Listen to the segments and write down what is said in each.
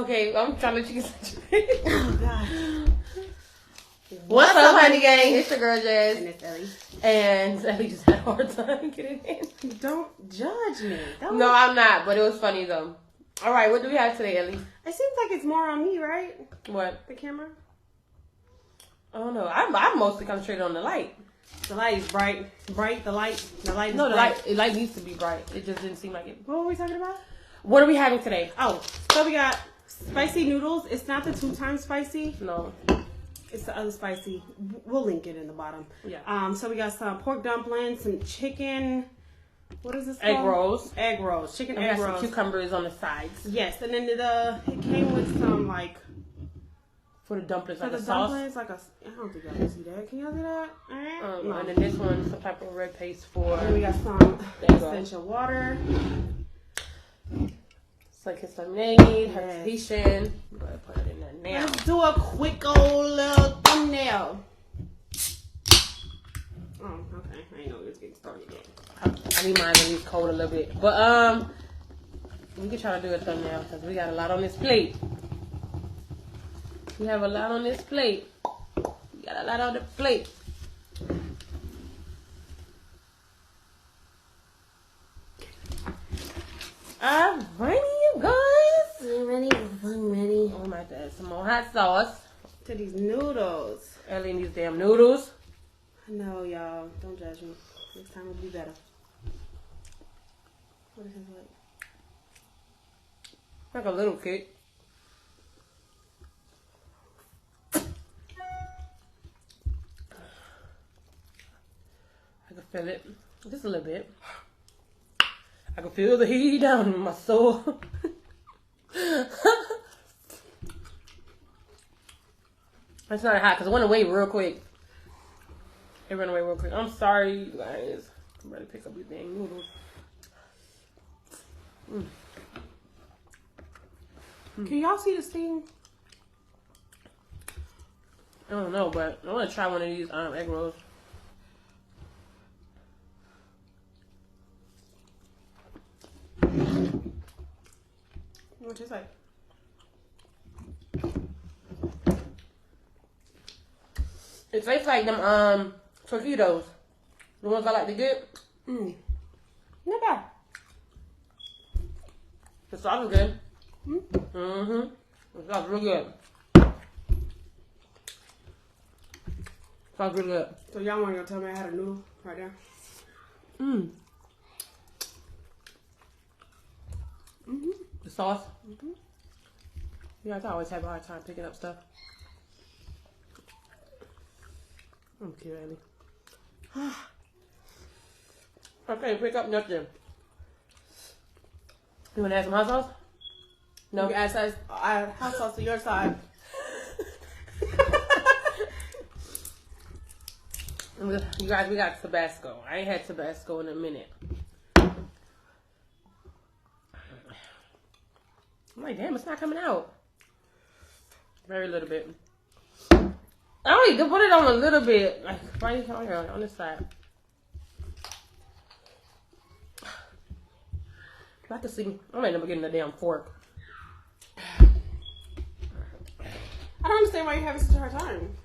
Okay, I'm trying to let you get Oh, God. What's up, honey gang? It's your girl, Jazz. And it's Ellie. And Ellie just had a hard time getting in. Don't judge me. Don't. No, I'm not, but it was funny, though. All right, what do we have today, Ellie? It seems like it's more on me, right? What? The camera? I don't know. I'm mostly concentrated on the light. The light is bright. Bright, the light is No, bright. the light needs to be bright. It just didn't seem like it. What were we talking about? What are we having today? Oh, so we got spicy noodles. It's not the 2 times spicy. No. It's the other spicy. We'll link it in the bottom. Yeah. So we got some pork dumplings, some chicken. What is this called? Egg rolls. Egg rolls. Chicken And egg we got rolls. some cucumbers on the sides. Yes, and then it came with some like For the dumplings, for like the a sauce. dumplings, like a. I don't think y'all can see that. Can y'all see that? No. And then this one, some type of red paste for. And we got some There you go. essential water. It's like his lemonade, her Haitian. I'm gonna put it in there now. Let's do a quick old little thumbnail. Oh, okay. I didn't know we was getting started yet. I need mine at least cold a little bit. But we can try to do a thumbnail because we got a lot on this plate. We have a lot on this plate. We got a lot on the plate. Alrighty, you guys. I'm ready. I'm ready. Oh my God, some more hot sauce. To these noodles. Ellie and these damn noodles. No, y'all. Don't judge me. Next time will be better. What is it like? Like a little cake. I can feel it. Just a little bit. I can feel the heat down in my soul. It's not hot because it went away real quick. It went away real quick. I'm sorry, you guys. I'm ready to pick up these dang noodles. Can y'all see the steam? I don't know, but I want to try one of these egg rolls. What it tastes like? It tastes like them torpedoes. The ones I like to get. Not bad. The sauce is good. The sauce is real good. Sauce really good. So y'all want to tell me I had a noodle right there? The sauce. You guys always have a hard time picking up stuff. I'm cute, Ellie. Okay, pick up nothing. You want to add some hot sauce? No. You add hot sauce to your side. You guys, we got Tabasco. I ain't had Tabasco in a minute. I'm like, damn, it's not coming out. Very little bit. I only put it on a little bit. Like, right here on this side. I have to see. I'm not even getting the damn fork. I don't understand why you're having such a hard time.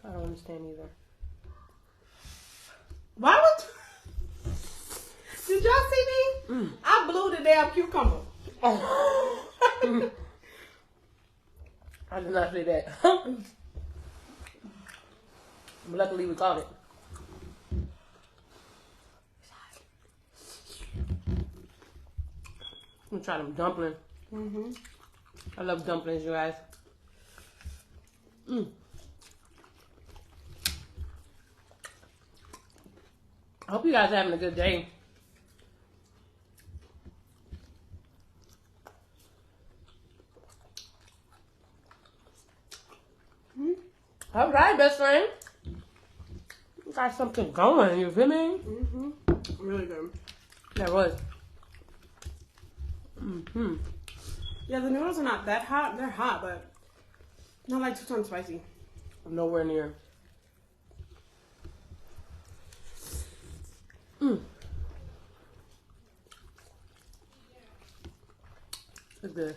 I don't understand either. Why would... Did y'all see me? I blew the damn cucumber. Oh. I did not say that. Luckily, we caught it. I'm gonna try them dumplings. I love dumplings, you guys. I hope you guys are having a good day. All right, best friend. You got something going, you feel me? Really good. That was. Yeah, the noodles are not that hot. They're hot, but not like 2 times spicy. Nowhere near. It's good.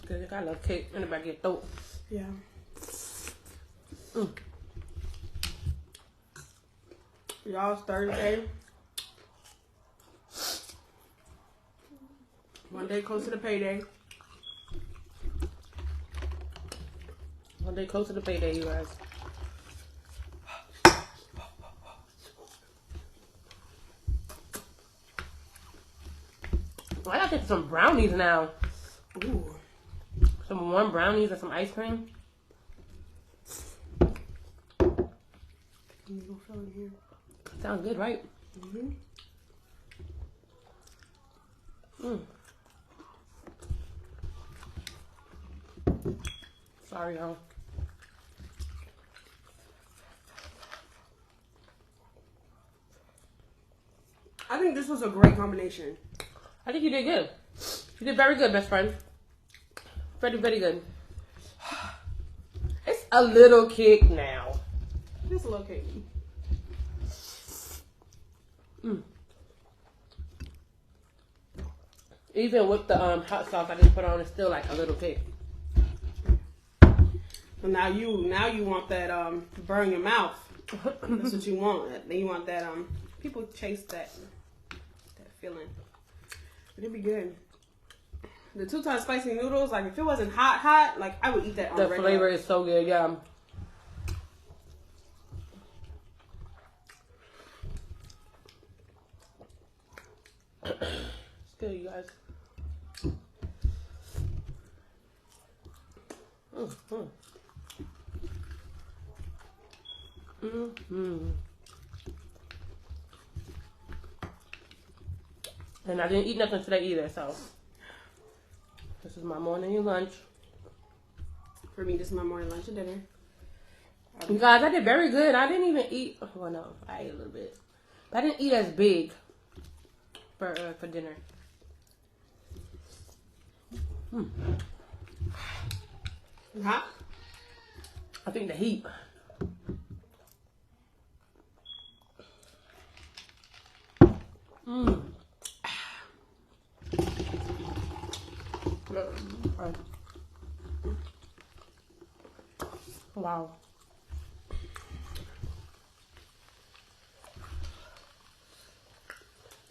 Good. I love cake. Anybody get throat? Yeah. Y'all, it's Thursday. One day close to the payday. One day close to the payday, you guys. Well, I gotta get some brownies now. Ooh. Some warm brownies and some ice cream. Let me go fill in here. Sounds good, right? Sorry, y'all. I think this was a great combination. I think you did good. You did very good, best friend. Very, very good. It's a little kick now. Just a little cake. Even with the hot sauce I just put on, it's still like a little kick. So now you want that burn your mouth. That's what you want. Then you want that people chase that feeling. But it'd be good. The 2-time spicy noodles, like if it wasn't hot, like I would eat that on the regular. flavor is so good, yeah. It's good, you guys. And I didn't eat nothing today either, so this is my morning and lunch. For me, this is my morning, lunch, and dinner. You guys, I did very good. I didn't even eat. Well, no, I ate a little bit, but I didn't eat as big for dinner. Hot? I think the heat. Wow.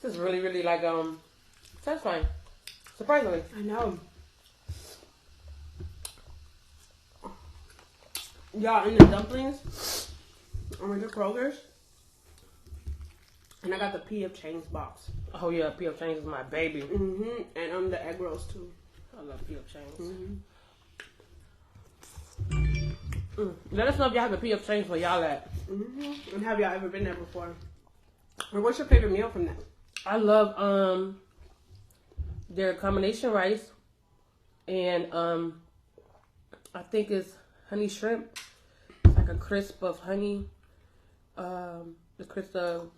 This is really, really like satisfying. Surprisingly. I know. Y'all, in the dumplings, I went to Kroger's, and I got the P.F. Chang's box. Oh yeah, P.F. Chang's is my baby. And the egg rolls too. I love P.F. Chang's. Let us know if y'all have a P.F. Chang's where y'all at. And have y'all ever been there before? Or what's your favorite meal from that? I love their combination rice, and I think it's honey shrimp. It's like a crisp of honey, the crisp of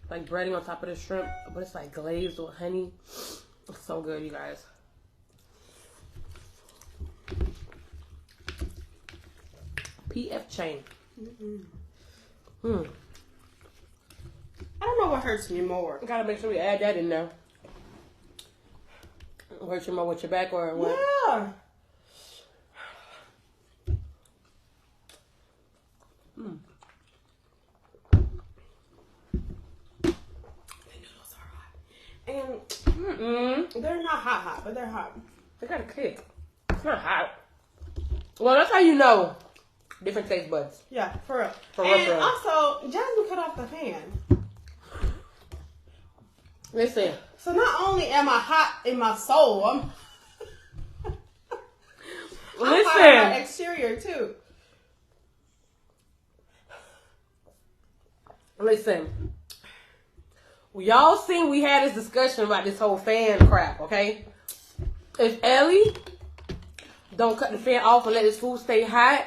like breading on top of the shrimp, but it's like glazed with honey. It's so good, you guys. P.F. Chang. I don't know what hurts me more. Gotta make sure we add that in there. Hurt you more with your back or what? Yeah. And they're not hot, but they're hot. They got a kick. It's not hot. Well, that's how you know different taste buds. Yeah, for real. For real, and for real. also, Jasmine cut off the fan. Listen. So not only am I hot in my soul, I'm hot in my exterior too. Listen. Y'all seen we had this discussion about this whole fan crap, okay? If Ellie don't cut the fan off and let this food stay hot,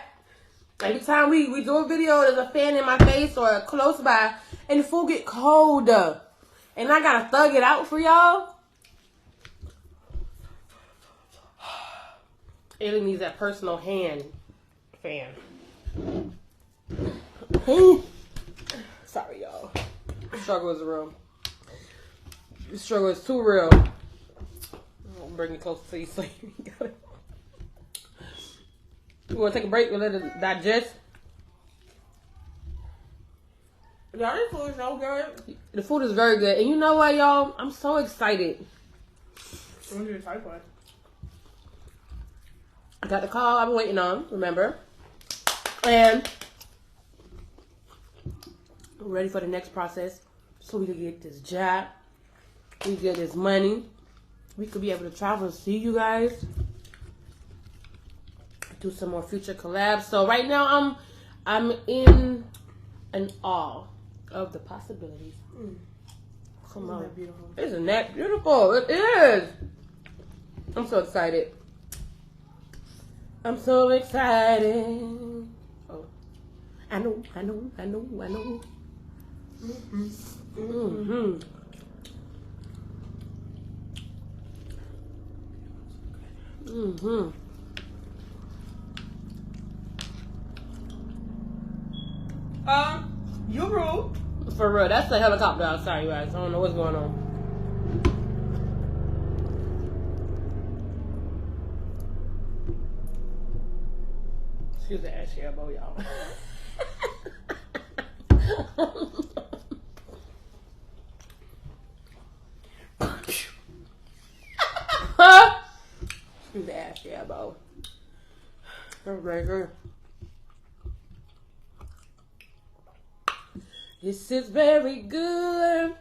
every time we do a video, there's a fan in my face or close by, and the food get cold. And I gotta thug it out for y'all. Ellie needs that personal hand fan. Sorry, y'all. The struggle is real. The struggle is too real. bring it closer to you so you got it. You want to take a break and let it digest? Y'all, this food is so good. The food is very good. And you know what, y'all? I'm so excited. I'm just excited for it. I got the call I've been waiting on, remember? And we're ready for the next process. So we can get this job. We get this money. We could be able to travel and see you guys. Do some more future collabs. So right now I'm in an awe of the possibilities. Come on. Isn't that beautiful? Isn't that beautiful? It is. I'm so excited. I'm so excited. Oh. I know. Mm-hmm. Mm-hmm. You rule. For real, that's the helicopter outside, you guys. I don't know what's going on. Excuse the ass elbow, y'all. Excuse the ass elbow. Very good. This is very good.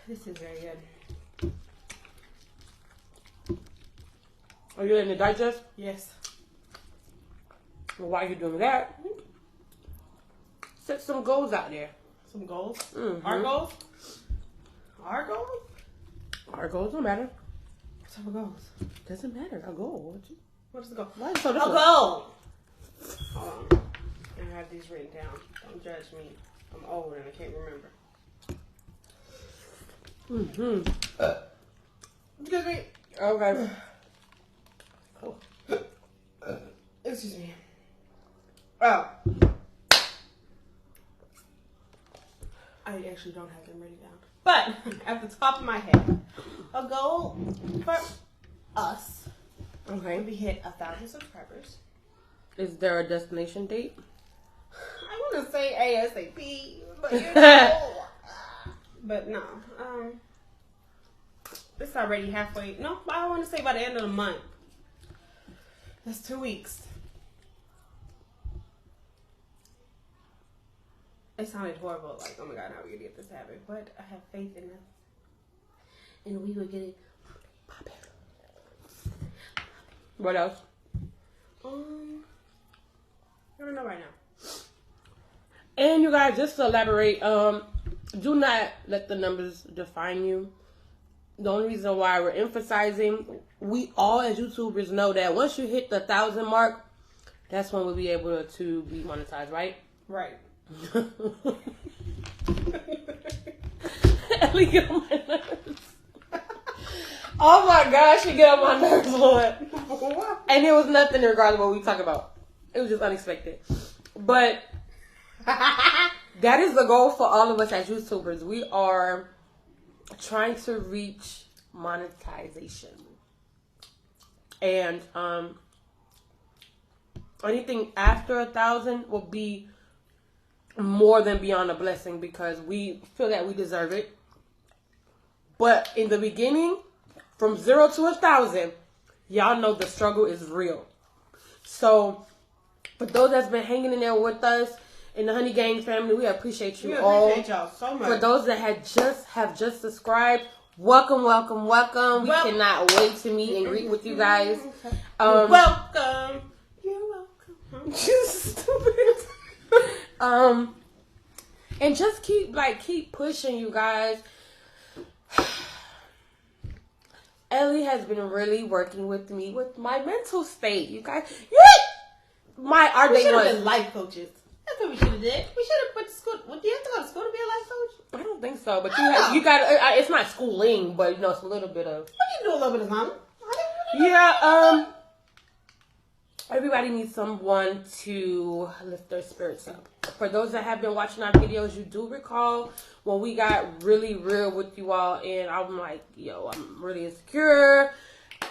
This is very good. Are you letting it digest? Yes. Well, while you're doing that, set some goals out there. Some goals. Mm-hmm. Our goals? Our goals? Our goals don't matter. What type of goals? Doesn't matter. A goal. What is the goal? Why is it so A different? goal! Hold on. I have these written down. Don't judge me. I'm old and I can't remember. Excuse me. Okay. Oh. Excuse me. Oh. I actually don't have them written down. But at the top of my head, a goal for us Okay. would be hit 1,000 subscribers. Is there a destination date? I want to say ASAP, but you know. But no. It's already halfway. No, I want to say by the end of the month. That's 2 weeks. It sounded horrible. Like, oh my God, how are we going to get this to happen? But I have faith in us. And we will get it poppin'. What else? I don't know right now. And you guys, just to elaborate, do not let the numbers define you. The only reason why we're emphasizing, we all as YouTubers know that once you hit the 1,000 mark, that's when we'll be able to be monetized, right? Right. Ellie get on my nerves. Oh my gosh, she get on my nerves, Lord. And it was nothing regardless of what we talk about. It was just unexpected. But that is the goal for all of us as YouTubers. We are trying to reach monetization. And anything after 1,000 will be more than beyond a blessing because we feel that we deserve it. But in the beginning, from 0 to 1,000, y'all know the struggle is real. So for those that's been hanging in there with us in the Honey Gang family, we appreciate you all. We appreciate y'all so much. For those that have just subscribed, welcome. We cannot wait to meet and greet with you guys. You're welcome. You're welcome. Stupid. And just keep pushing, you guys. Ellie has been really working with me with my mental state, you guys. Our We day should have one. been life coaches. That's what we should have did. We should have went to school. Well, do you have to go to school to be a life coach? I don't think so, but you got. It's not schooling, but you know it's a little bit of. We can do a little bit of something. Everybody needs someone to lift their spirits up. For those that have been watching our videos, you do recall when we got really real with you all, and I'm like, yo, I'm really insecure.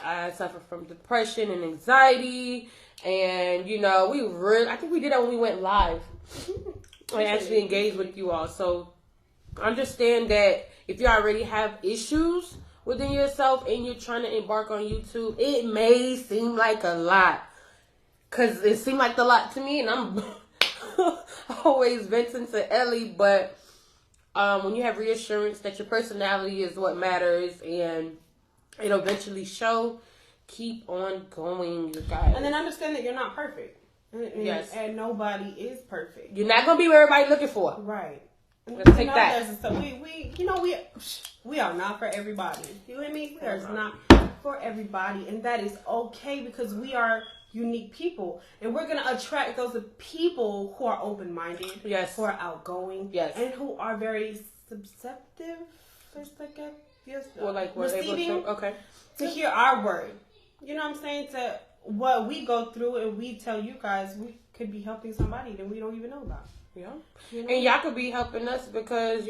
I suffer from depression and anxiety, and you know, I think we did that when we went live. I actually engaged with you all, so understand that if you already have issues within yourself and you're trying to embark on YouTube, it may seem like a lot. Because it seemed like a lot to me, and I'm always venting to Ellie, but when you have reassurance that your personality is what matters and it'll eventually show, keep on going, you guys. And then understand that you're not perfect. Yes. And nobody is perfect. You're not going to be what everybody's looking for. Right. Let's take that. We are not for everybody. You hear me? We are not for everybody. And that is okay because we are unique people, and we're gonna attract those people who are open-minded, yes, who are outgoing, yes, and who are very susceptible, yes, or like receiving, okay, to hear our word. You know what I'm saying? To what we go through, and we tell you guys, we could be helping somebody that we don't even know about. Yeah, you know? And y'all could be helping us because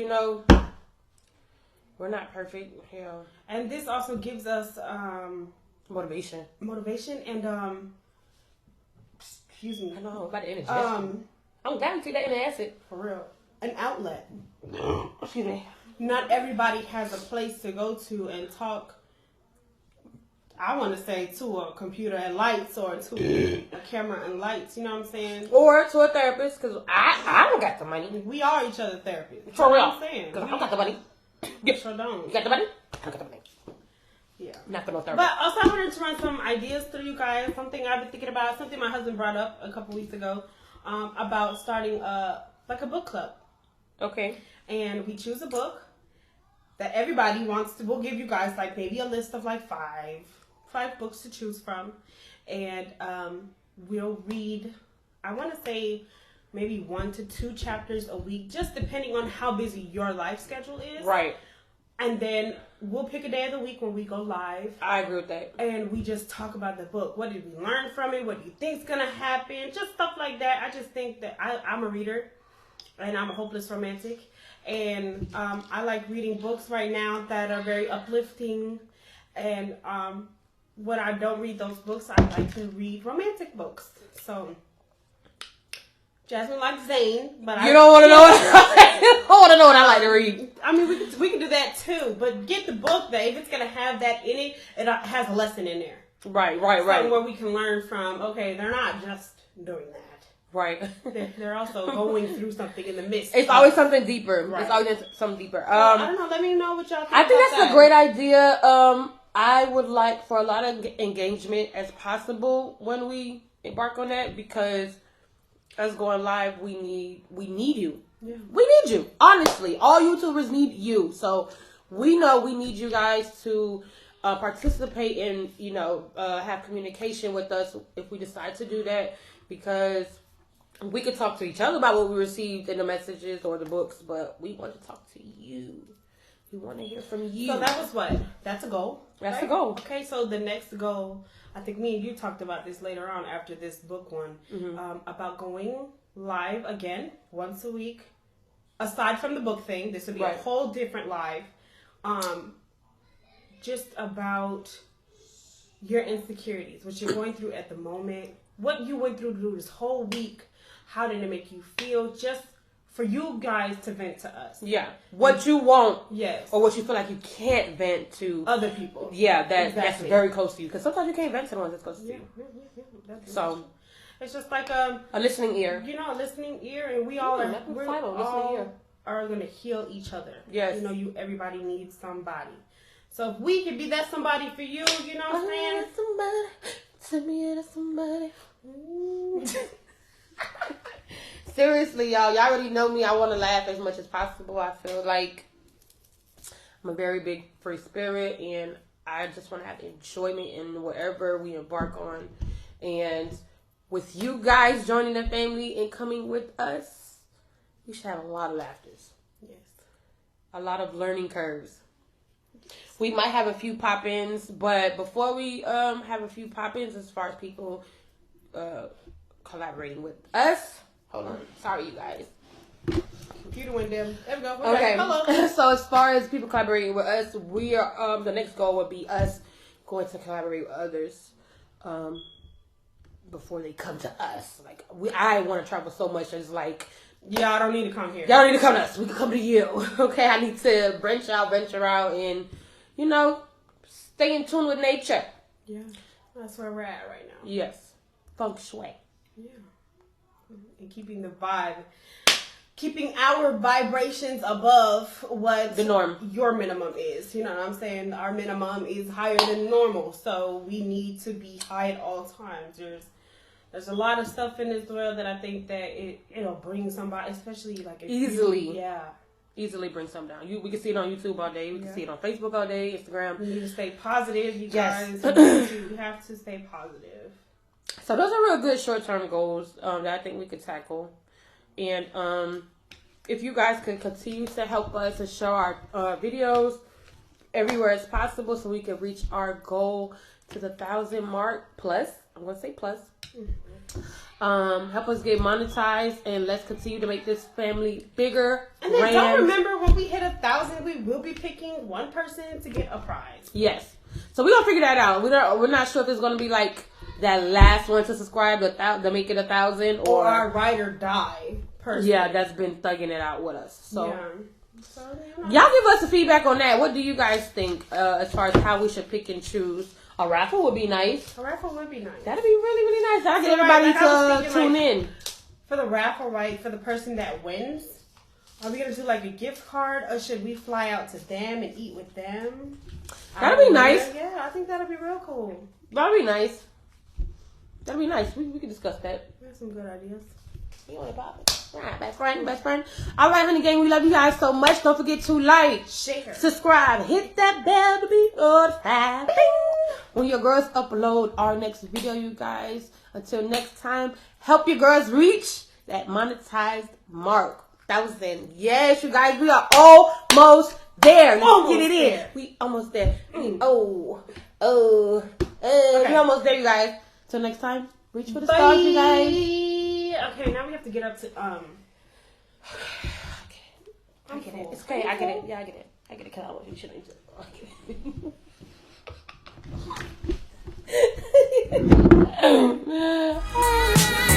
we're not perfect. Hell, and this also gives us motivation, and excuse me. I know about the indigestion. I'm down to that in acid. For real. An outlet. Excuse me. Not everybody has a place to go to and talk. I want to say to a computer and lights, or to a camera and lights. You know what I'm saying? Or to a therapist, because I don't got the money. We are each other therapists. For real. I'm saying. Because I don't got the money. You sure don't. You got the money? I don't got the money. Yeah. Not for no therapist. But also I wanted to run some ideas through you guys. Something I've been thinking about. Something my husband brought up a couple weeks ago. About starting a book club. Okay. And we choose a book that everybody wants to. We'll give you guys like maybe a list of like five books to choose from, and we'll read. I want to say maybe 1 to 2 chapters a week, just depending on how busy your life schedule is. Right. And then we'll pick a day of the week when we go live. I agree with that. And we just talk about the book. What did we learn from it? What do you think's gonna happen? Just stuff like that. I just think that I'm a reader, and I'm a hopeless romantic, and I like reading books right now that are very uplifting. And when I don't read those books, I like to read romantic books. So Jasmine likes Zane, but you don't want to know what I want to know what I like to read. I mean, we can do that too, but get the book that if it's gonna have that in it, it has a lesson in there. Right. Where we can learn from. Okay, they're not just doing that. Right. They're also going through something in the midst. It's always something deeper. Right. It's always something deeper. I don't know. Let me know what y'all think. I think about that's that. a great idea. I would like for a lot of engagement as possible when we embark on that, because us going live, we need you. Yeah. We need you. Honestly, all YouTubers need you. So we know we need you guys to participate and have communication with us if we decide to do that, because we could talk to each other about what we received in the messages or the books, but we want to talk to you. We want to hear from you. So that was what? That's a goal. That's a goal. Okay, so the next goal, I think me and you talked about this later on after this book one, about going live again once a week. Aside from the book thing, this would be a whole different live. Just about your insecurities, what you're going through at the moment, what you went through this whole week. How did it make you feel? Just for you guys to vent to us. Yeah. What you want. Yes. Or what you feel like you can't vent to other people. Yeah, that's very close to you. Because sometimes you can't vent to the ones that's close to you. Yeah. So it's just like a listening ear. A listening ear, and we all are going to heal each other. Yes. Everybody needs somebody. So if we could be that somebody for you, you know what I'm saying? Somebody, send me in somebody. Seriously, y'all already know me. I want to laugh as much as possible. I feel like I'm a very big free spirit, and I just want to have enjoyment in whatever we embark on. And with you guys joining the family and coming with us, we should have a lot of laughters. Yes. A lot of learning curves. We might have a few pop-ins, but before we have a few pop-ins, as far as people collaborating with us, Hold on. Sorry, you guys. Computer went dim. There we go. Okay. Hello. So as far as people collaborating with us, we are the next goal would be us going to collaborate with others before they come to us. Like I want to travel so much. It's like y'all don't need to come here. Y'all don't need to come to us. We can come to you. Okay. I need to branch out, venture out, and stay in tune with nature. Yeah, that's where we're at right now. Yes, feng shui. Yeah, and keeping the vibe. Keeping our vibrations above what the norm, your minimum is. You know what I'm saying? Our minimum is higher than normal, so we need to be high at all times. There's a lot of stuff in this world that I think that it'll bring somebody, especially like easily bring some down. We can see it on YouTube all day. We can see it on Facebook all day, Instagram. We need to stay positive, you guys. We have to stay positive. So those are real good short-term goals that I think we could tackle. And if you guys could continue to help us and show our videos everywhere as possible so we can reach our goal to the 1,000 mark plus. I'm going to say plus. Help us get monetized and let's continue to make this family bigger. And then don't remember when we hit 1,000, we will be picking one person to get a prize. Yes. So we're going to figure that out. We're not sure if it's going to be like that last one to subscribe to make it 1,000 or our ride or die person. Yeah, that's been thugging it out with us. So, y'all give us a feedback on that. What do you guys think as far as how we should pick and choose? A raffle would be nice. A raffle would be nice. That'd be really, really nice. I'll get everybody to tune in. For the raffle, right? For the person that wins, are we going to do like a gift card or should we fly out to them and eat with them? That'd be nice. Yeah, I think that'd be real cool. That'd be nice. That'd be nice. We can discuss that. That's some good ideas. You want to pop it? All right, best friend. All right, honey gang, we love you guys so much. Don't forget to like, share, subscribe, hit that bell to be notified. When your girls upload our next video, you guys. Until next time, help your girls reach that monetized mark. 1,000. Yes, you guys, we are almost there. Let's get it in. We almost there. We almost there, you guys. Till next time, reach for the stars, you guys. Okay, now we have to get up to Okay. I get it. It's okay. I get it. Yeah, I get it. I get it. Cause I want you shouldn't. I get it.